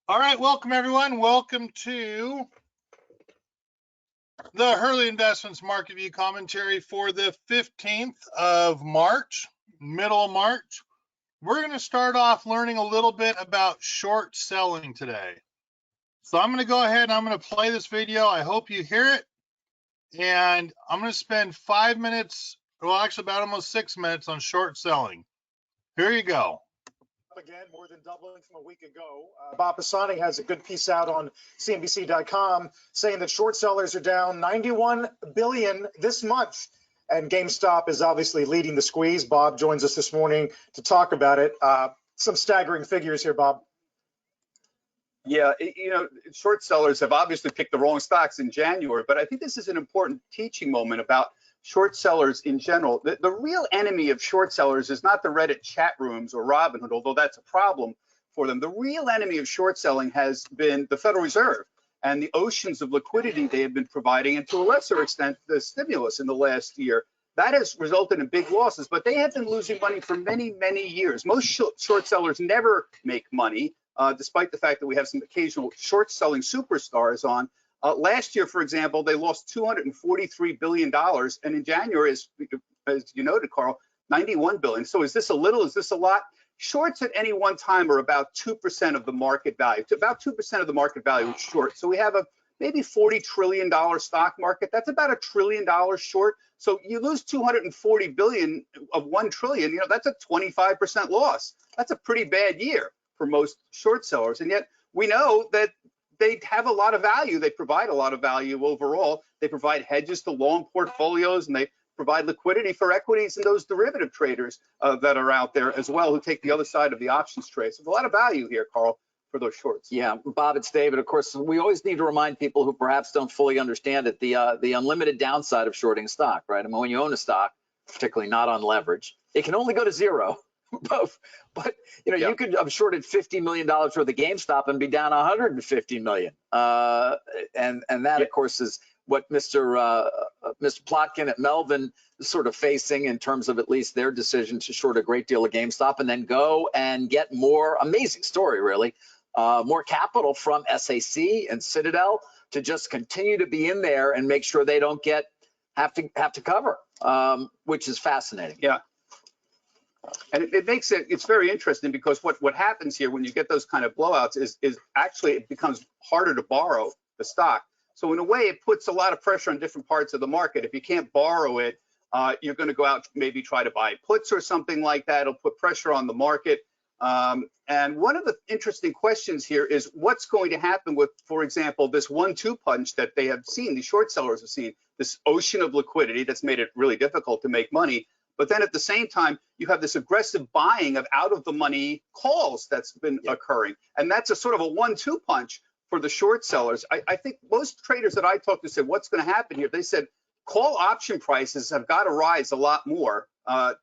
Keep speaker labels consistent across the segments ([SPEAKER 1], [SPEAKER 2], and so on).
[SPEAKER 1] All right, welcome everyone. Welcome to the Hurley Investments Market View commentary for the 15th of March, middle of March. We're going to start off learning a little bit about short selling today. So I'm going to go ahead and I'm going to play this video. I hope you hear it. And I'm going to spend 5 minutes, well, actually about almost 6 minutes on short selling. Here you go.
[SPEAKER 2] Again, more than doubling from a week ago. Bob Pisani has a good piece out on CNBC.com saying that short sellers are down 91 billion this month, and GameStop is obviously leading the squeeze. Bob joins us this morning to talk about it. Some staggering figures here, Bob.
[SPEAKER 3] Yeah, short sellers have obviously picked the wrong stocks in January, but I think this is an important teaching moment about short sellers in general. The real enemy of short sellers is not the Reddit chat rooms or Robinhood, although that's a problem for them. The real enemy of short selling has been the Federal Reserve and the oceans of liquidity they have been providing, and to a lesser extent, the stimulus in the last year. That has resulted in big losses, but they have been losing money for many, many years. Most short sellers never make money, despite the fact that we have some occasional short selling superstars on. Last year, for example, they lost $243 billion, and in January, as you noted, Carl, 91 billion. So is this a little? Is this a lot? Shorts at any one time are about 2% of the market value. About 2% of the market value is short. So we have a maybe $40 trillion stock market. That's about $1 trillion short. So you lose 240 billion of 1 trillion. That's a 25% loss. That's a pretty bad year for most short sellers, and yet we know that they have a lot of value. They provide a lot of value overall. They provide hedges to long portfolios, and they provide liquidity for equities and those derivative traders that are out there as well, who take the other side of the options trade. So there's a lot of value here, Carl, for those shorts.
[SPEAKER 4] Yeah, Bob, it's David. Of course, we always need to remind people who perhaps don't fully understand it, the unlimited downside of shorting stock, right? I mean, when you own a stock, particularly not on leverage, it can only go to zero. But you could have shorted $50 million worth of GameStop and be down $150 million. And that, of course, is what Mr. Plotkin at Melvin is sort of facing in terms of at least their decision to short a great deal of GameStop and then go and get more, amazing story, really, more capital from SAC and Citadel to just continue to be in there and make sure they don't have to cover, which is fascinating.
[SPEAKER 3] Yeah. And it makes it's very interesting, because what happens here when you get those kind of blowouts is actually it becomes harder to borrow the stock. So in a way, it puts a lot of pressure on different parts of the market. If you can't borrow it, you're going to go out, maybe try to buy puts or something like that. It'll put pressure on the market. And one of the interesting questions here is what's going to happen with, for example, this 1-2 punch that they have seen, the short sellers have seen, this ocean of liquidity that's made it really difficult to make money. But then at the same time, you have this aggressive buying of out of the money calls that's been occurring. And that's a sort of a 1-2 punch for the short sellers. I think most traders that I talked to said, what's going to happen here? They said call option prices have got to rise a lot more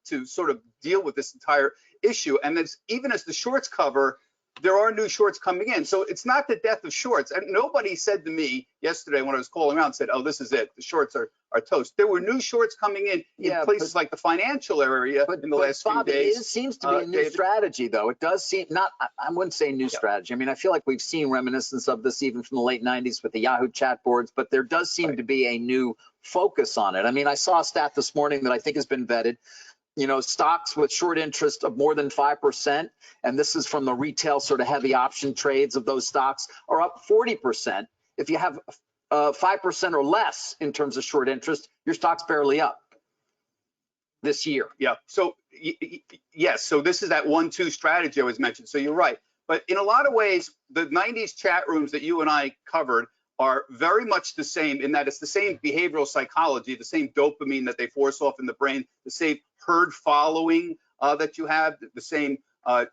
[SPEAKER 3] to sort of deal with this entire issue. And then even as the shorts cover, there are new shorts coming in. So it's not the death of shorts. And nobody said to me yesterday when I was calling around, said, oh, this is it. The shorts are toast. There were new shorts coming in places like the financial area in the last few days.
[SPEAKER 4] It seems to be a new strategy, though. It does seem I wouldn't say new strategy. I mean, I feel like we've seen reminiscence of this even from the late 90s with the Yahoo chat boards, but there does seem to be a new focus on it. I mean, I saw a stat this morning that I think has been vetted. Stocks with short interest of more than 5%, and this is from the retail sort of heavy option trades of those stocks, are up 40%. If you have 5% or less in terms of short interest, your stock's barely up this year.
[SPEAKER 3] Yeah. So yes. So this is that 1-2 strategy I was mentioned. So you're right. But in a lot of ways, the 90s chat rooms that you and I covered are very much the same in that it's the same behavioral psychology, the same dopamine that they force off in the brain, the same herd following that you have, the same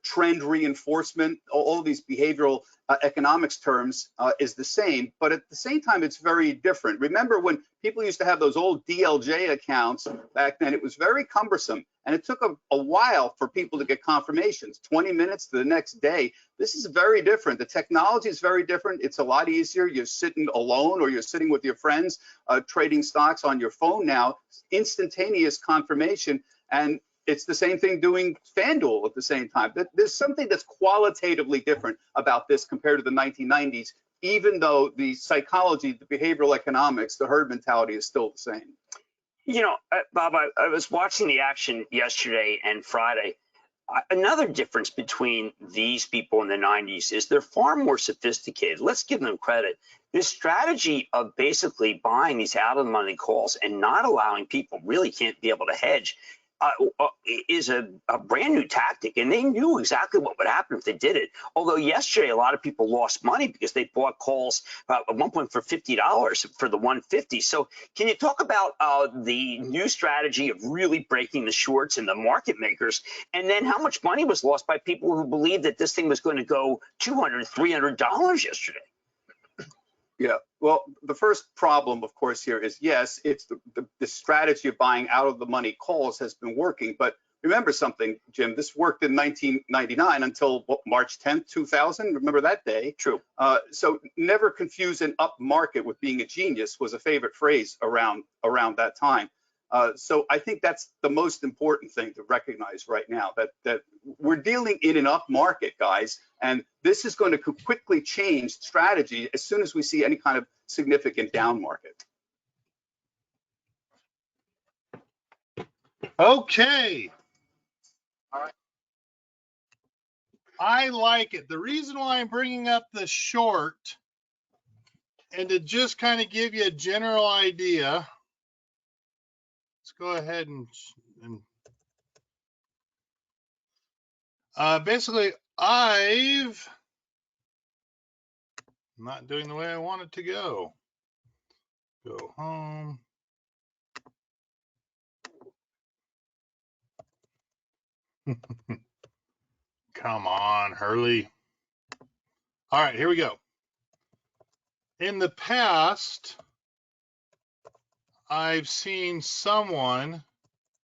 [SPEAKER 3] trend reinforcement, all of these behavioral economics terms is the same, but at the same time, it's very different. Remember when people used to have those old DLJ accounts back then, it was very cumbersome, and it took a while for people to get confirmations, 20 minutes to the next day. This is very different. The technology is very different. It's a lot easier. You're sitting alone or you're sitting with your friends trading stocks on your phone now, instantaneous confirmation, and It's the same thing doing FanDuel at the same time. There's something that's qualitatively different about this compared to the 1990s, even though the psychology, the behavioral economics, the herd mentality is still the same.
[SPEAKER 5] You know, Bob, I was watching the action yesterday and Friday. Another difference between these people in the 90s is they're far more sophisticated. Let's give them credit. This strategy of basically buying these out of the money calls and not allowing people really can't be able to hedge is a brand new tactic, and they knew exactly what would happen if they did it. Although yesterday a lot of people lost money because they bought calls at one point for $50 for the 150. So can you talk about the new strategy of really breaking the shorts and the market makers, and then how much money was lost by people who believed that this thing was going to go $200, $300 yesterday?
[SPEAKER 3] Yeah, well, the first problem, of course, here is, yes, it's the strategy of buying out of the money calls has been working. But remember something, Jim, this worked in 1999 until March 10th, 2000. Remember that day?
[SPEAKER 5] True.
[SPEAKER 3] So never confuse an up market with being a genius was a favorite phrase around that time. So I think that's the most important thing to recognize right now, that we're dealing in an up market, guys, and this is going to quickly change strategy as soon as we see any kind of significant down market.
[SPEAKER 1] Okay. All right. I like it. The reason why I'm bringing up the short, and to just kind of give you a general idea, let's go ahead and basically, I'm not doing the way I want it to go. Go home. Come on, Hurley. All right, here we go. In the past, I've seen someone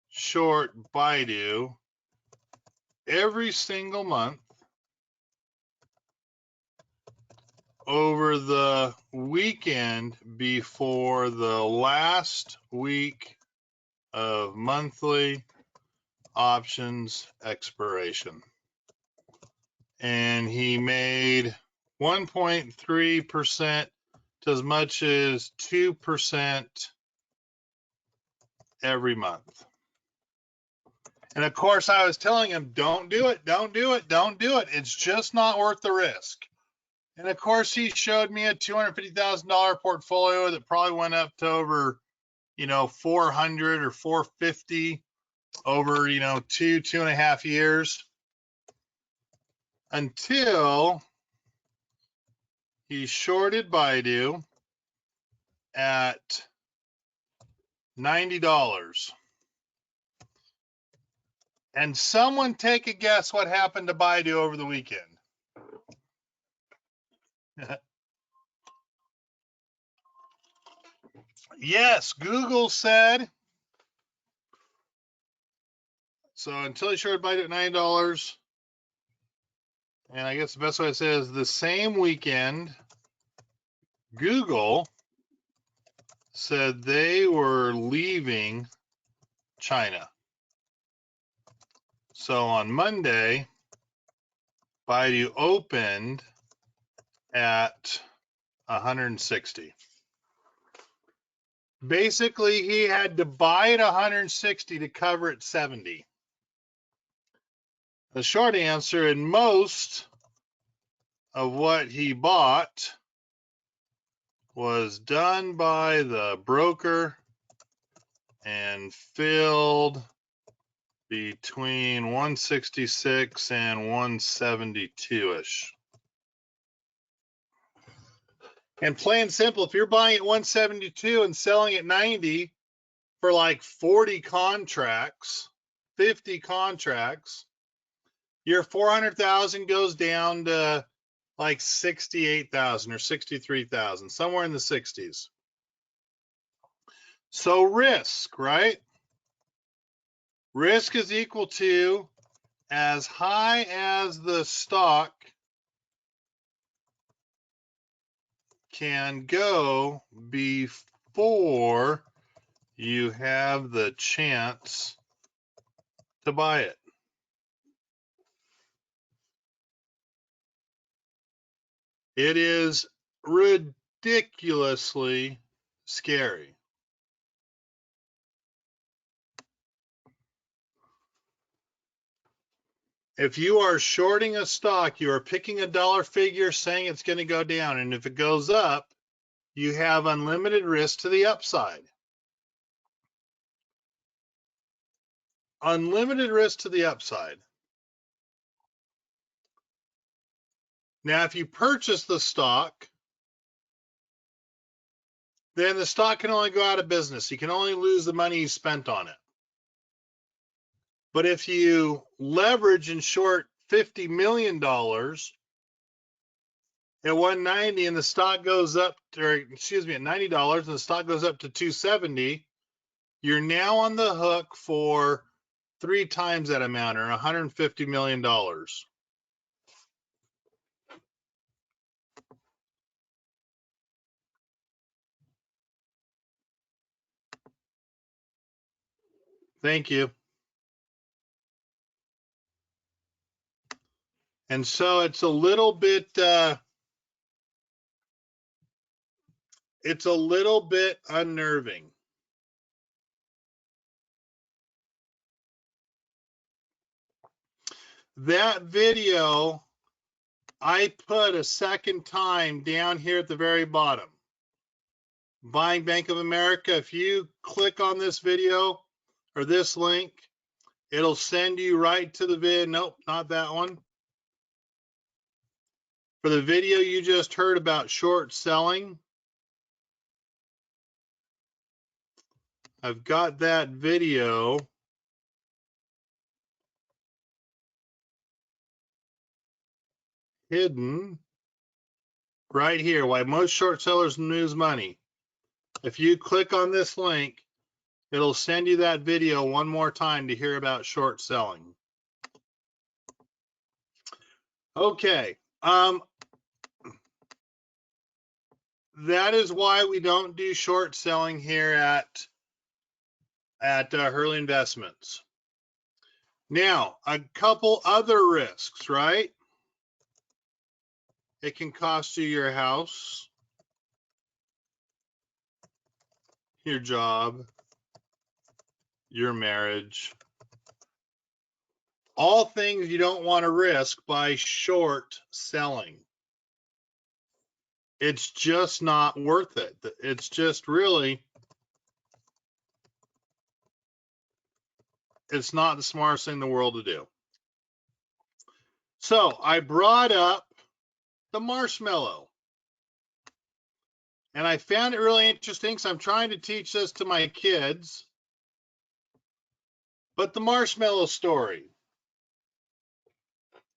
[SPEAKER 1] short Baidu every single month over the weekend before the last week of monthly options expiration. And he made 1.3% to as much as 2% every month. And of course, I was telling him, don't do it, don't do it, don't do it. It's just not worth the risk. And of course, he showed me a $250,000 portfolio that probably went up to over, 400 or 450 over, 2.5 years, until he shorted Baidu at $90. And someone take a guess what happened to Baidu over the weekend. Yes, Google said, so until he shorted Baidu at $9, and I guess the best way to say it is the same weekend, Google said they were leaving China. So on Monday, Baidu opened at 160. Basically, he had to buy at 160 to cover at 70. The short answer, in most of what he bought was done by the broker and filled between 166 and 172-ish. And plain simple, if you're buying at 172 and selling at 90 for like 40 contracts, 50 contracts, your 400,000 goes down to like 68,000 or 63,000, somewhere in the 60s. So risk, right? Risk is equal to as high as the stock can go before you have the chance to buy it. It is ridiculously scary. If you are shorting a stock, you are picking a dollar figure saying it's going to go down. And if it goes up, you have unlimited risk to the upside. Unlimited risk to the upside. Now, if you purchase the stock, then the stock can only go out of business. You can only lose the money you spent on it. But if you leverage and short $50 million at 190 and the stock goes up, or excuse me, at $90 and the stock goes up to 270, you're now on the hook for 3 times that amount, or $150 million. Thank you. And so it's a little bit unnerving. That video I put a second time down here at the very bottom. Buying Bank of America. If you click on this video or this link, it'll send you right to the vid. Nope, not that one. For the video you just heard about short selling, I've got that video hidden right here. Why most short sellers lose money. If you click on this link, it'll send you that video one more time to hear about short selling. Okay. That is why we don't do short selling here at Hurley Investments. Now, a couple other risks, right? It can cost you your house, your job, your marriage. All things you don't want to risk by short selling. It's just not worth it. It's just really, it's not the smartest thing in the world to do. So I brought up the marshmallow. And I found it really interesting, so I'm trying to teach this to my kids. But the marshmallow story.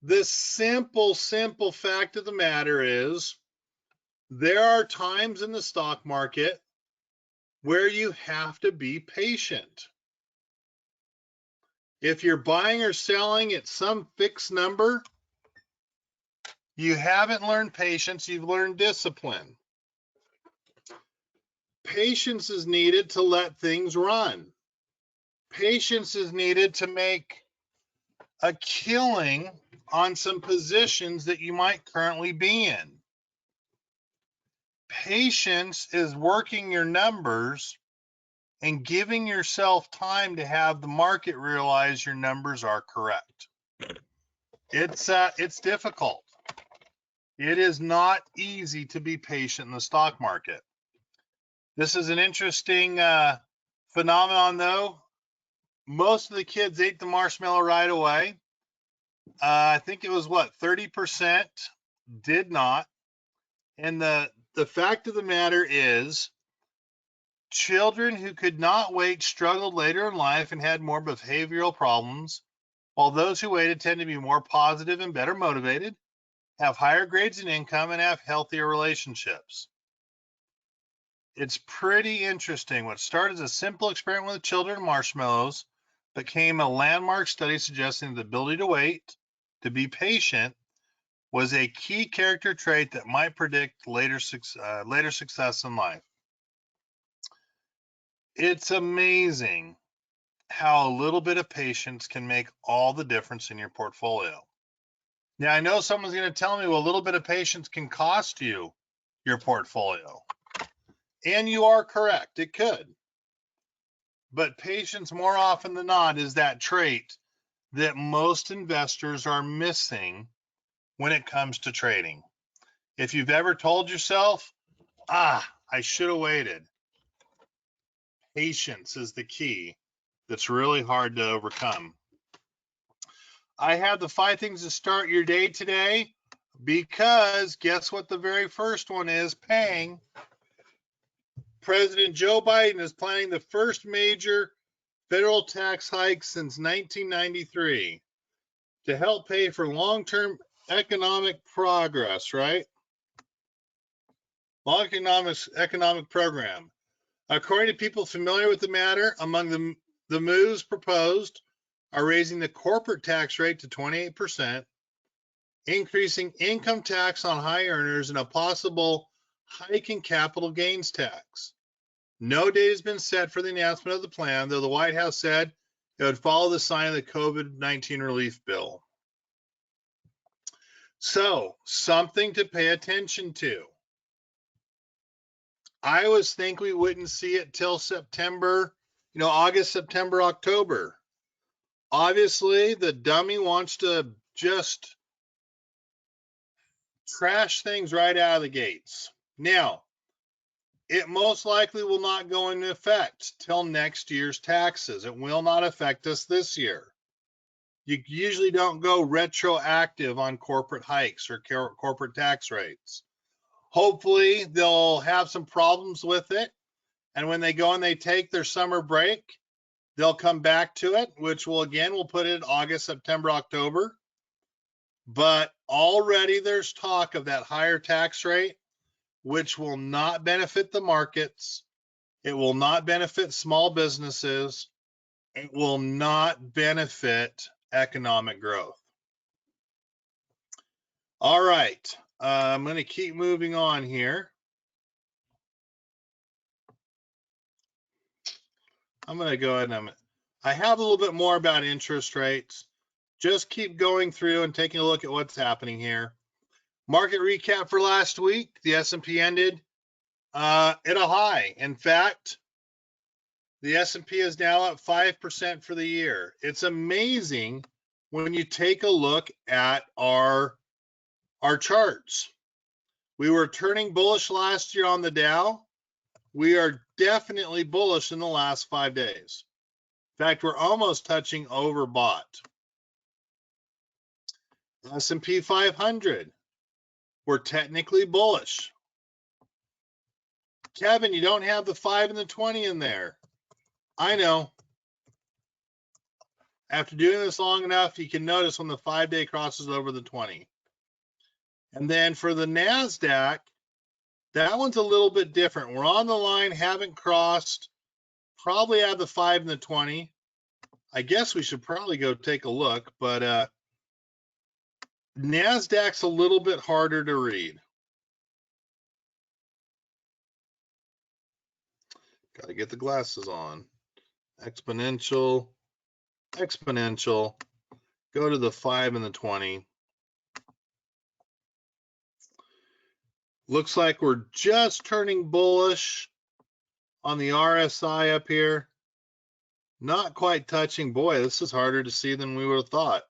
[SPEAKER 1] The simple fact of the matter is, there are times in the stock market where you have to be patient. If you're buying or selling at some fixed number, you haven't learned patience, you've learned discipline. Patience is needed to let things run. Patience is needed to make a killing on some positions that you might currently be in. Patience is working your numbers and giving yourself time to have the market realize your numbers are correct. It's difficult. It is not easy to be patient in the stock market. This is an interesting phenomenon, though. Most of the kids ate the marshmallow right away. I think it was what, 30% did not. And the fact of the matter is, children who could not wait struggled later in life and had more behavioral problems, while those who waited tend to be more positive and better motivated, have higher grades and income, and have healthier relationships. It's pretty interesting. What started as a simple experiment with children and marshmallows became a landmark study suggesting the ability to wait, to be patient, was a key character trait that might predict later success in life. It's amazing how a little bit of patience can make all the difference in your portfolio. Now, I know someone's going to tell me, well, a little bit of patience can cost you your portfolio. And you are correct, it could. But patience, more often than not, is that trait that most investors are missing when it comes to trading. If you've ever told yourself, I should have waited, patience is the key that's really hard to overcome. I have the 5 things to start your day today because guess what the very first one is? Paying. President Joe Biden is planning the first major federal tax hike since 1993 to help pay for long-term economic progress, right? Economic program. According to people familiar with the matter, among the moves proposed are raising the corporate tax rate to 28%, increasing income tax on high earners, and a possible hike in capital gains tax. No date has been set for the announcement of the plan, though the White House said it would follow the sign of the COVID-19 relief bill. So, something to pay attention to. I always think we wouldn't see it till September, August, September, October. Obviously, the dummy wants to just trash things right out of the gates. Now, it most likely will not go into effect till next year's taxes. It will not affect us this year. You usually don't go retroactive on corporate hikes or corporate tax rates. Hopefully, they'll have some problems with it. And when they go and they take their summer break, they'll come back to it, which will we'll put it August, September, October. But already there's talk of that higher tax rate, which will not benefit the markets. It will not benefit small businesses. It will not benefit economic growth. All right, I'm going to keep moving on here. I'm going to go ahead and I have a little bit more about interest rates. Just keep going through and taking a look at what's happening here. Market recap for last week. The S&P ended at a high. In fact, the S&P is now up 5% for the year. It's amazing when you take a look at our charts. We were turning bullish last year on the Dow. We are definitely bullish in the last 5 days. In fact, we're almost touching overbought. S&P 500, we're technically bullish. Kevin, you don't have the 5 and the 20 in there. I know. After doing this long enough, you can notice when the 5-day crosses over the 20. And then for the NASDAQ, that one's a little bit different. We're on the line, haven't crossed, probably have the 5 and the 20. I guess we should probably go take a look, but NASDAQ's a little bit harder to read. Got to get the glasses on. Exponential, exponential. Go to the 5 and the 20. Looks like we're just turning bullish on the RSI up here. Not quite touching. Boy, this is harder to see than we would have thought.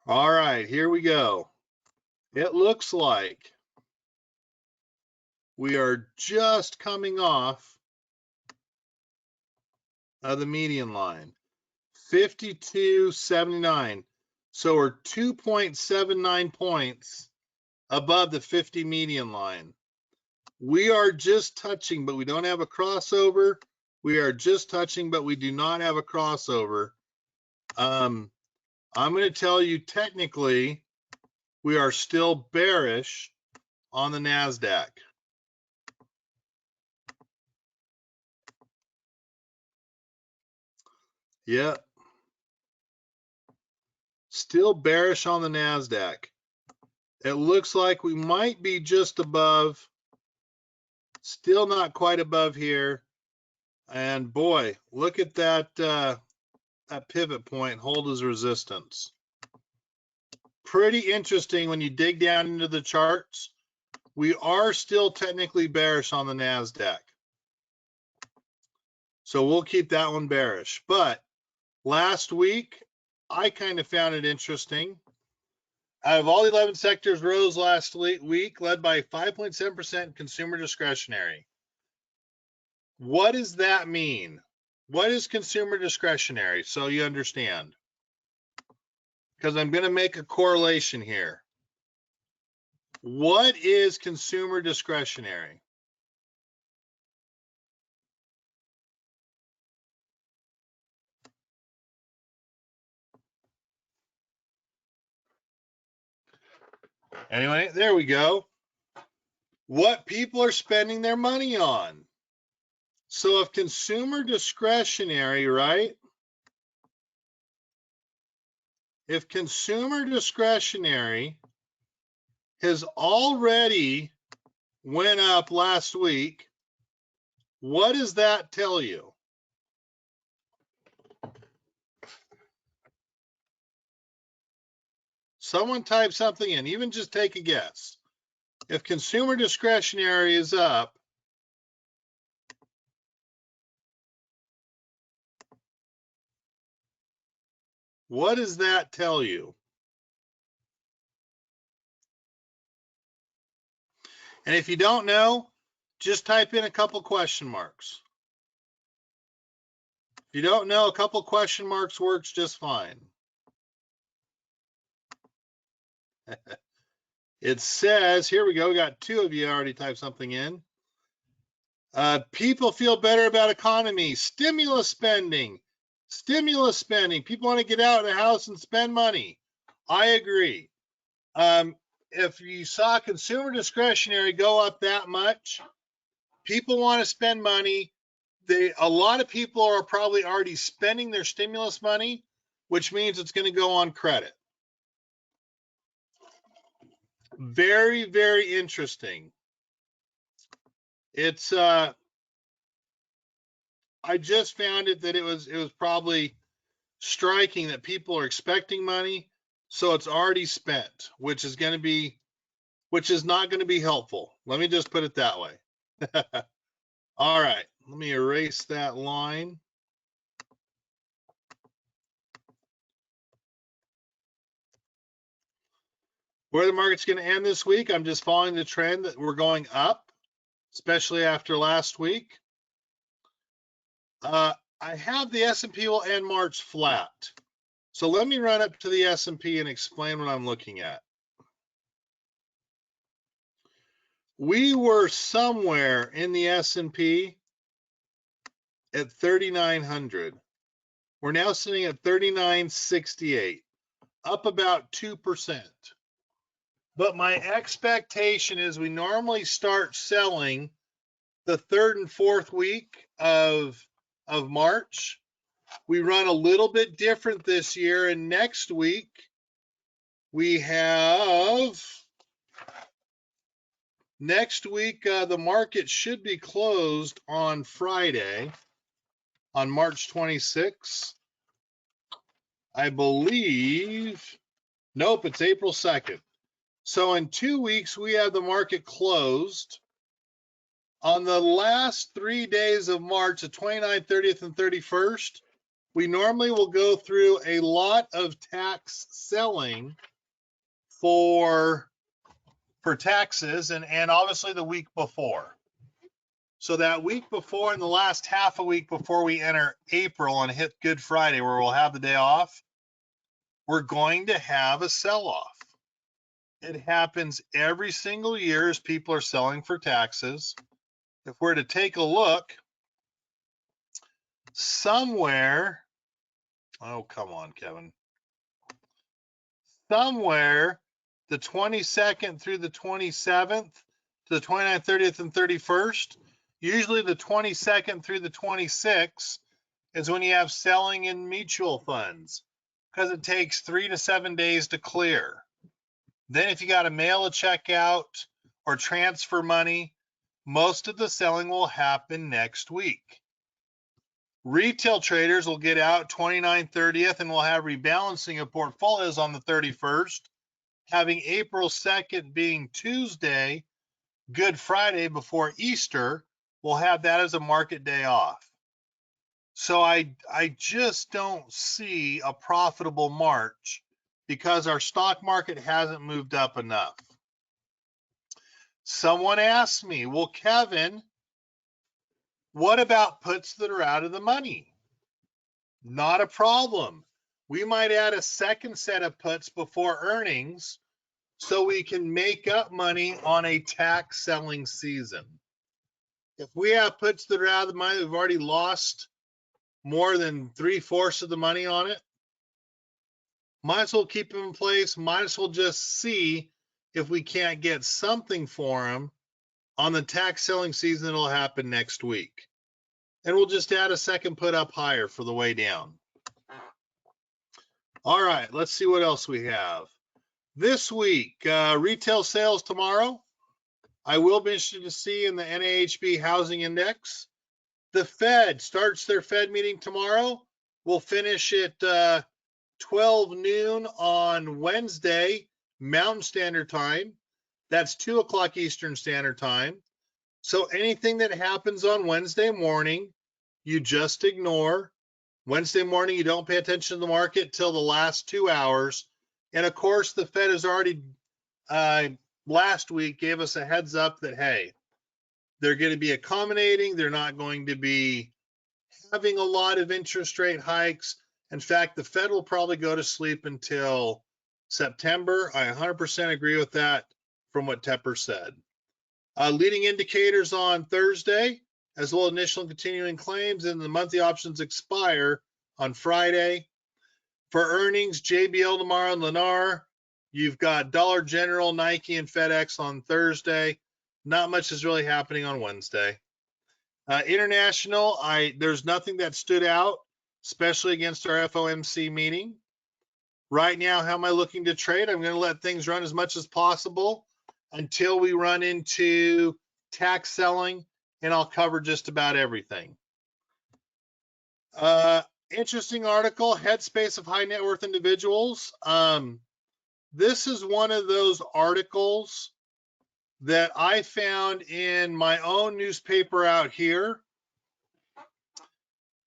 [SPEAKER 1] All right, here we go. It looks like we are just coming off of the median line, 52.79. So we're 2.79 points above the 50 median line. We are just touching, but we don't have a crossover. We are just touching, but we do not have a crossover. I'm going to tell you technically, we are still bearish on the NASDAQ. Yep. Still bearish on the NASDAQ. It looks like we might be just above, still not quite above here. And boy, look at that, that pivot point, hold as resistance. Pretty interesting when you dig down into the charts. We are still technically bearish on the NASDAQ. So we'll keep that one bearish. But last week, I kind of found it interesting. Out of all the 11 sectors rose last week, led by 5.7% consumer discretionary. What does that mean? What is consumer discretionary? So you understand. Because I'm going to make a correlation here. What is consumer discretionary? Anyway, there we go. What people are spending their money on. So if consumer discretionary, right? If consumer discretionary has already went up last week, what does that tell you? Someone type something in, even just take a guess. If consumer discretionary is up, what does that tell you? And if you don't know, just type in a couple question marks. If you don't know, a couple question marks works just fine. It says, here we go, we got two of you already typed something in. People feel better about economy, stimulus spending. Stimulus spending. People want to get out of the house and spend money. I agree. If you saw consumer discretionary go up that much, people want to spend money. A lot of people are probably already spending their stimulus money, which means it's going to go on credit. Very, very interesting. It's I just found it that it was probably striking that people are expecting money, so it's already spent, which is not going to be helpful. Let me just put it that way. All right, let me erase that line. Where the market's going to end this week, I'm just following the trend that we're going up, especially after last week. I have the S&P will end March flat. So let me run up to the S&P and explain what I'm looking at. We were somewhere in the S&P at 3,900. We're now sitting at 3,968, up about 2%. But my expectation is we normally start selling the third and fourth week of March. We run a little bit different this year, and next week we have the market should be closed on Friday, on March 26th. I believe, nope, it's April 2nd. So in 2 weeks, we have the market closed. On the last 3 days of March, the 29th, 30th, and 31st, we normally will go through a lot of tax selling for taxes and obviously the week before. So that week before and the last half a week before we enter April and hit Good Friday, where we'll have the day off, we're going to have a sell-off. It happens every single year as people are selling for taxes. If we're to take a look, somewhere, oh, come on, Kevin. Somewhere the 22nd through the 27th to the 29th, 30th, and 31st, usually the 22nd through the 26th is when you have selling in mutual funds because it takes 3 to 7 days to clear. Then if you got to mail a check out or transfer money, most of the selling will happen next week. Retail traders will get out 29th, 30th, and we'll have rebalancing of portfolios on the 31st, having April 2nd being Tuesday, Good Friday before Easter. We'll have that as a market day off. So I just don't see a profitable March because our stock market hasn't moved up enough. Someone asked me, well, Kevin, what about puts that are out of the money? Not a problem. We might add a second set of puts before earnings so we can make up money on a tax selling season. If we have puts that are out of the money, we've already lost more than 3/4 of the money on it. Might as well keep them in place. Might as well just see if we can't get something for them on the tax selling season that'll happen next week. And we'll just add a second put up higher for the way down. All right, let's see what else we have. This week, retail sales tomorrow. I will be interested to see in the NAHB housing index. The Fed starts their Fed meeting tomorrow. We'll finish at 12 noon on Wednesday, Mountain Standard Time. That's 2 o'clock Eastern Standard Time. So anything that happens on Wednesday morning, you just ignore. Wednesday morning, you don't pay attention to the market till the last 2 hours. And of course, the Fed has already last week gave us a heads up that, hey, they're going to be accommodating. They're not going to be having a lot of interest rate hikes. In fact, the Fed will probably go to sleep until September. I 100% agree with that from what Tepper said. Leading indicators on Thursday, as well as initial and continuing claims, and the monthly options expire on Friday. For earnings, JBL tomorrow and Lennar. You've got Dollar General, Nike, and FedEx on Thursday. Not much is really happening on Wednesday. International, there's nothing that stood out, especially against our FOMC meeting. Right now, how am I looking to trade? I'm going to let things run as much as possible until we run into tax selling, and I'll cover just about everything. Interesting article, Headspace of High Net Worth Individuals. This is one of those articles that I found in my own newspaper out here.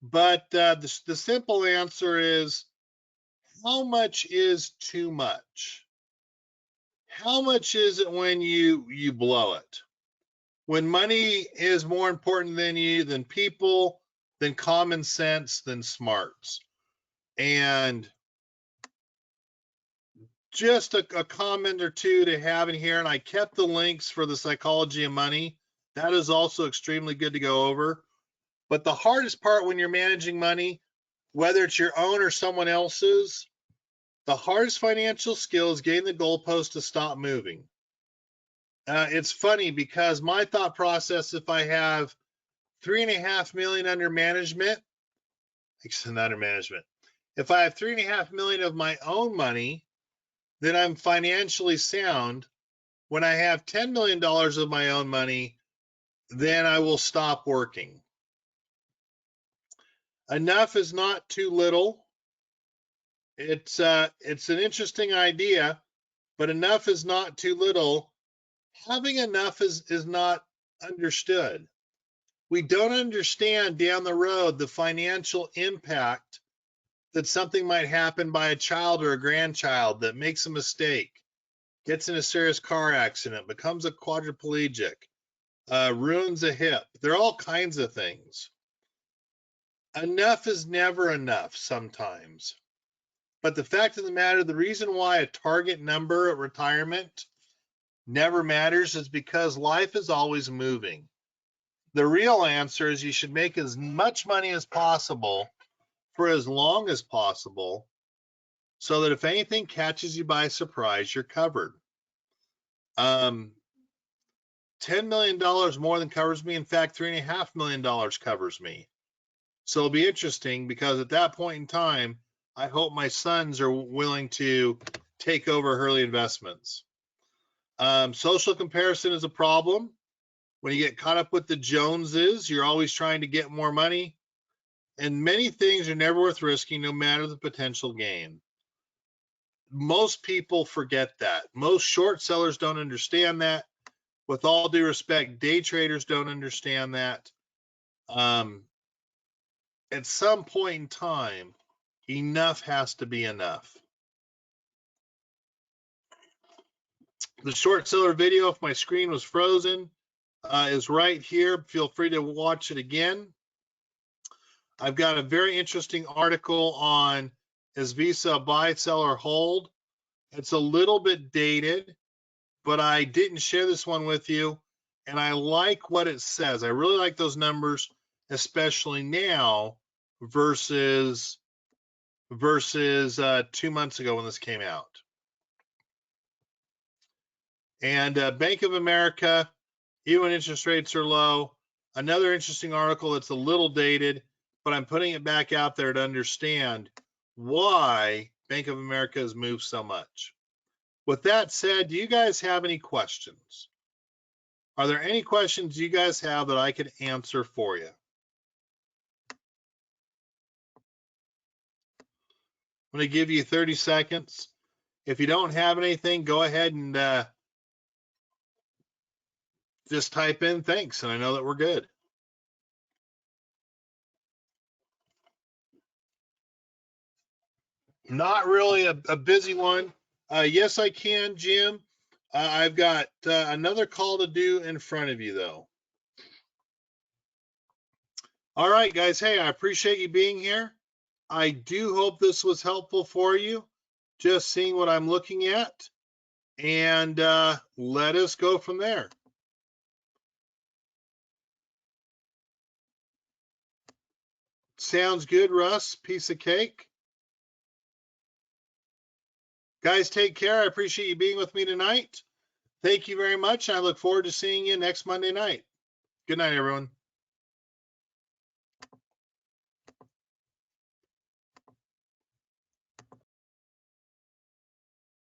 [SPEAKER 1] But the simple answer is, how much is too much? How much is it when you blow it? When money is more important than you, than people, than common sense, than smarts. And just a comment or two to have in here, and I kept the links for the psychology of money. That is also extremely good to go over. But the hardest part when you're managing money, whether it's your own or someone else's, the hardest financial skill is getting the goalpost to stop moving. It's funny because my thought process, if I have $3.5 million under management, not under management, if I have $3.5 million of my own money, then I'm financially sound. When I have $10 million of my own money, then I will stop working. Enough is not too little. It's an interesting idea, but enough is not too little. Having enough is not understood. We don't understand down the road the financial impact that something might happen by a child or a grandchild that makes a mistake, gets in a serious car accident, becomes a quadriplegic, ruins a hip. There are all kinds of things. Enough is never enough sometimes. But the fact of the matter, the reason why a target number at retirement never matters is because life is always moving. The real answer is you should make as much money as possible for as long as possible, so that if anything catches you by surprise, you're covered. $10 million more than covers me. In fact, $3.5 million covers me. So it'll be interesting because at that point in time, I hope my sons are willing to take over Hurley Investments. Social comparison is a problem. When you get caught up with the Joneses, you're always trying to get more money. And many things are never worth risking, no matter the potential gain. Most people forget that. Most short sellers don't understand that. With all due respect, day traders don't understand that. At some point in time, enough has to be enough. The short seller video, if my screen was frozen, is right here. Feel free to watch it again. I've got a very interesting article on, is Visa a buy, sell, or hold? It's a little bit dated, but I didn't share this one with you, and I like what it says. I really like those numbers, especially now versus 2 months ago when this came out. And Bank of America, even when interest rates are low, another interesting article that's a little dated, but I'm putting it back out there to understand why Bank of America has moved so much. With that said, do you guys have any questions? Are there any questions you guys have that I could answer for you? I'm going to give you 30 seconds. If you don't have anything, go ahead and just type in thanks, and I know that we're good. Not really a busy one. Yes, I can, Jim. I've got another call to do in front of you, though. All right, guys. Hey, I appreciate you being here. I do hope this was helpful for you, just seeing what I'm looking at. And let us go from there. Sounds good, Russ. Piece of cake. Guys, take care. I appreciate you being with me tonight. Thank you very much. I look forward to seeing you next Monday night. Good night, everyone.